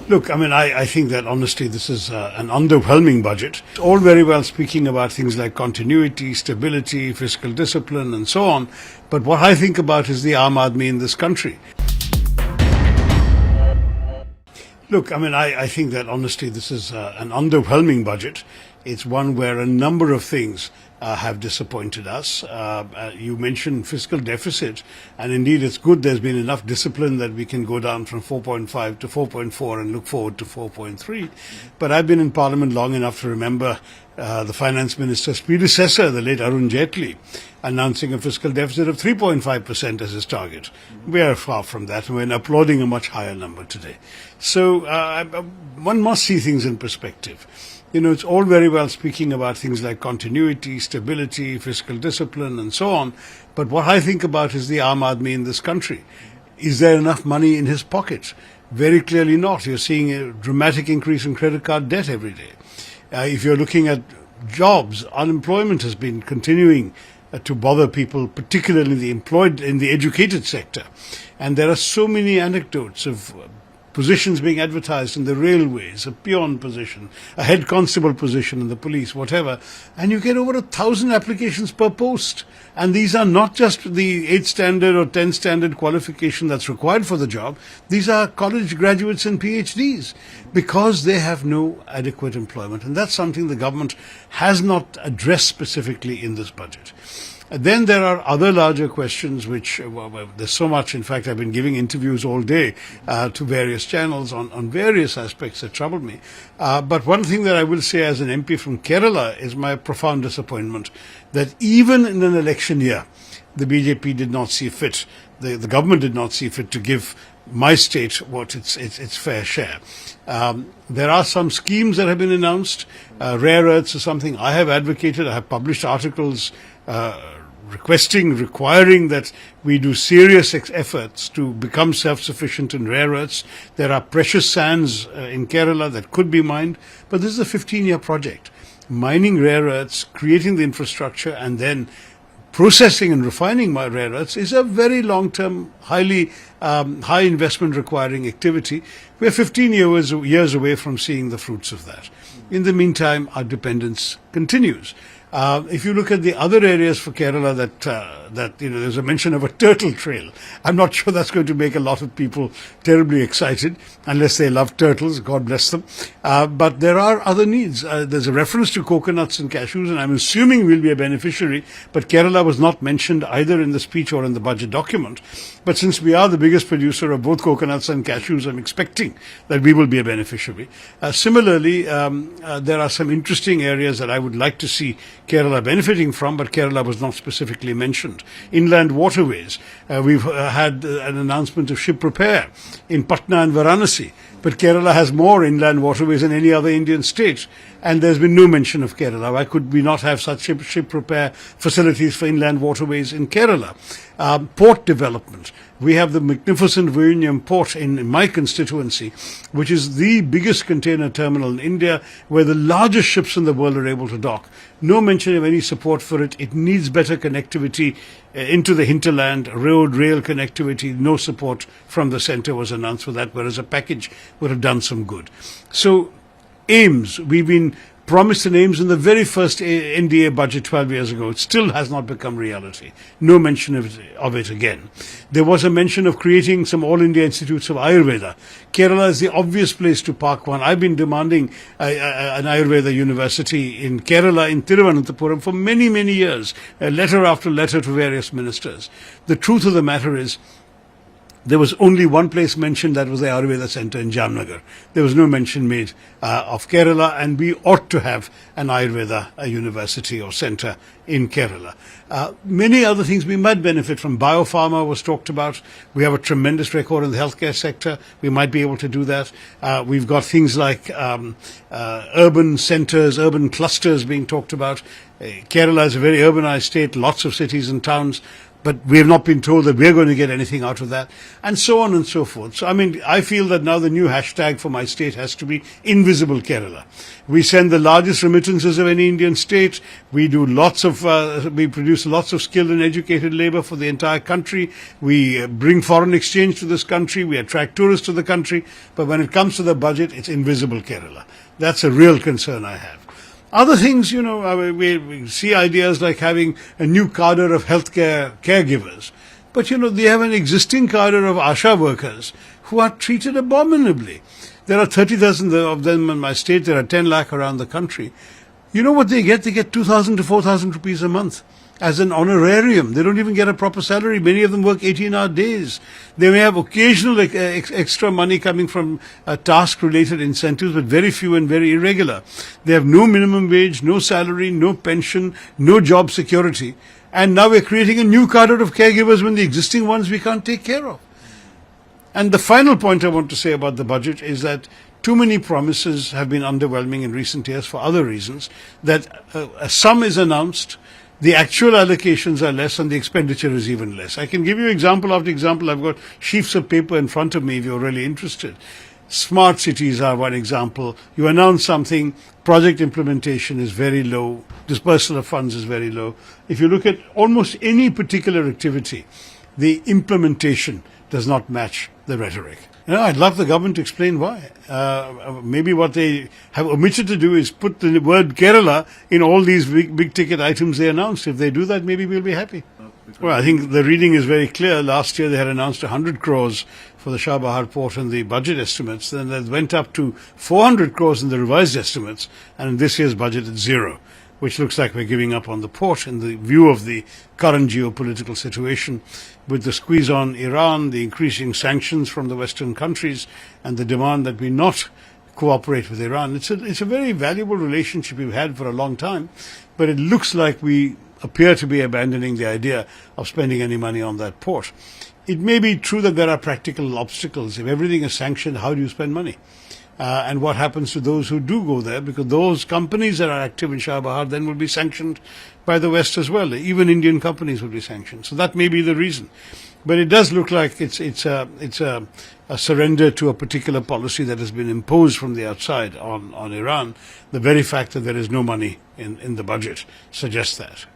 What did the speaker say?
Look, I think that honestly this is an underwhelming budget. It's all very well speaking about things like continuity, stability, fiscal discipline and so on, but what I think about is the Aam Aadmi in this country. Look, I think that honestly this is an underwhelming budget. It's one where a number of things have disappointed us. You mentioned fiscal deficit, and indeed it's good there's been enough discipline that we can go down from 4.5 to 4.4 and look forward to 4.3. But I've been in Parliament long enough to remember the Finance Minister's predecessor, the late Arun Jaitley, announcing a fiscal deficit of 3.5% as his target. We are far from that, and we're applauding a much higher number today. So one must see things in perspective. You know, it's all very well speaking about things like continuity, stability, fiscal discipline and so on, but what I think about is the Aam Aadmi in this country. Is there enough money in his pocket? Very clearly not. You're seeing a dramatic increase in credit card debt every day. If you're looking at jobs, unemployment has been continuing to bother people, particularly in the educated sector. And there are so many anecdotes of positions being advertised in the railways, a peon position, a head constable position in the police, whatever, and you get over 1,000 applications per post. And these are not just the 8th standard or 10th standard qualification that's required for the job. These are college graduates and PhDs because they have no adequate employment. And that's something the government has not addressed specifically in this budget. Then there are other larger questions which, there's so much, in fact I've been giving interviews all day to various channels on various aspects that trouble me. But one thing that I will say as an MP from Kerala is my profound disappointment that even in an election year, the BJP did not see fit, the government did not see fit to give my state what its fair share. There are some schemes that have been announced. Rare earths is something I have advocated. I have published articles requiring that we do serious efforts to become self-sufficient in rare earths. There are precious sands in Kerala that could be mined, but this is a 15-year project. Mining rare earths, creating the infrastructure, and then processing and refining my rare earths is a very long-term, high investment requiring activity. We're 15 years away from seeing the fruits of that. In the meantime, our dependence continues. If you look at the other areas for Kerala that there's a mention of a turtle trail. I'm not sure that's going to make a lot of people terribly excited, unless they love turtles, God bless them. But there are other needs. There's a reference to coconuts and cashews, and I'm assuming we'll be a beneficiary, but Kerala was not mentioned either in the speech or in the budget document. But since we are the biggest producer of both coconuts and cashews, I'm expecting that we will be a beneficiary. Similarly, there are some interesting areas that I would like to see Kerala benefiting from, but Kerala was not specifically mentioned. Inland waterways. We've had an announcement of ship repair in Patna and Varanasi, but Kerala has more inland waterways than any other Indian state, and there's been no mention of Kerala. Why could we not have such ship repair facilities for inland waterways in Kerala? Port development. We have the magnificent Vizhinjam port in my constituency, which is the biggest container terminal in India, where the largest ships in the world are able to dock. No mention of any support for it. It needs better connectivity into the hinterland, road, rail connectivity. No support from the centre was announced for that, whereas a package would have done some good. So, aims. We've been promised an aims in the very first NDA budget 12 years ago. It still has not become reality. No mention of it again. There was a mention of creating some All India Institutes of Ayurveda. Kerala is the obvious place to park one. I've been demanding an Ayurveda university in Kerala, in Thiruvananthapuram, for many, many years, letter after letter to various ministers. The truth of the matter is, there was only one place mentioned, that was the Ayurveda Centre in Jamnagar. There was no mention made of Kerala, and we ought to have an Ayurveda university or centre in Kerala. Many other things we might benefit from. Biopharma was talked about. We have a tremendous record in the healthcare sector. We might be able to do that. We've got things like urban centres, urban clusters being talked about. Kerala is a very urbanized state, lots of cities and towns. but we have not been told that we're going to get anything out of that, and so on and so forth. So, I mean, I feel that now the new hashtag for my state has to be Invisible Kerala. We send the largest remittances of any Indian state. We do we produce lots of skilled and educated labor for the entire country. We bring foreign exchange to this country. We attract tourists to the country. But when it comes to the budget, it's Invisible Kerala. That's a real concern I have. Other things, we see ideas like having a new cadre of healthcare caregivers. But, they have an existing cadre of ASHA workers who are treated abominably. There are 30,000 of them in my state. There are 10 lakh around the country. You know what they get? They get 2,000 to 4,000 rupees a month as an honorarium. They don't even get a proper salary. Many of them work 18-hour days. They may have occasional extra money coming from task-related incentives, but very few and very irregular. They have no minimum wage, no salary, no pension, no job security. And now we're creating a new cadre of caregivers when the existing ones we can't take care of. And the final point I want to say about the budget is that too many promises have been underwhelming in recent years for other reasons, that a sum is announced, the actual allocations are less and the expenditure is even less. I can give you example after example. I've got sheets of paper in front of me if you're really interested. Smart cities are one example. You announce something, project implementation is very low, dispersal of funds is very low. If you look at almost any particular activity, the implementation does not match the rhetoric. I'd love the government to explain why. Maybe what they have omitted to do is put the word Kerala in all these big ticket items they announced. If they do that, maybe we'll be happy. Well, I think the reading is very clear. Last year they had announced 100 crores for the Shah Bahar port in the budget estimates. Then that went up to 400 crores in the revised estimates. And in this year's budget it's zero, which looks like we're giving up on the port in the view of the current geopolitical situation, with the squeeze on Iran, the increasing sanctions from the Western countries, and the demand that we not cooperate with Iran. It's a very valuable relationship we've had for a long time, but it looks like we appear to be abandoning the idea of spending any money on that port. It may be true that there are practical obstacles. If everything is sanctioned, how do you spend money? And what happens to those who do go there? Because those companies that are active in Shah Bahar then will be sanctioned by the West as well. Even Indian companies will be sanctioned. So that may be the reason. But it does look like it's a surrender to a particular policy that has been imposed from the outside on Iran. The very fact that there is no money in the budget suggests that.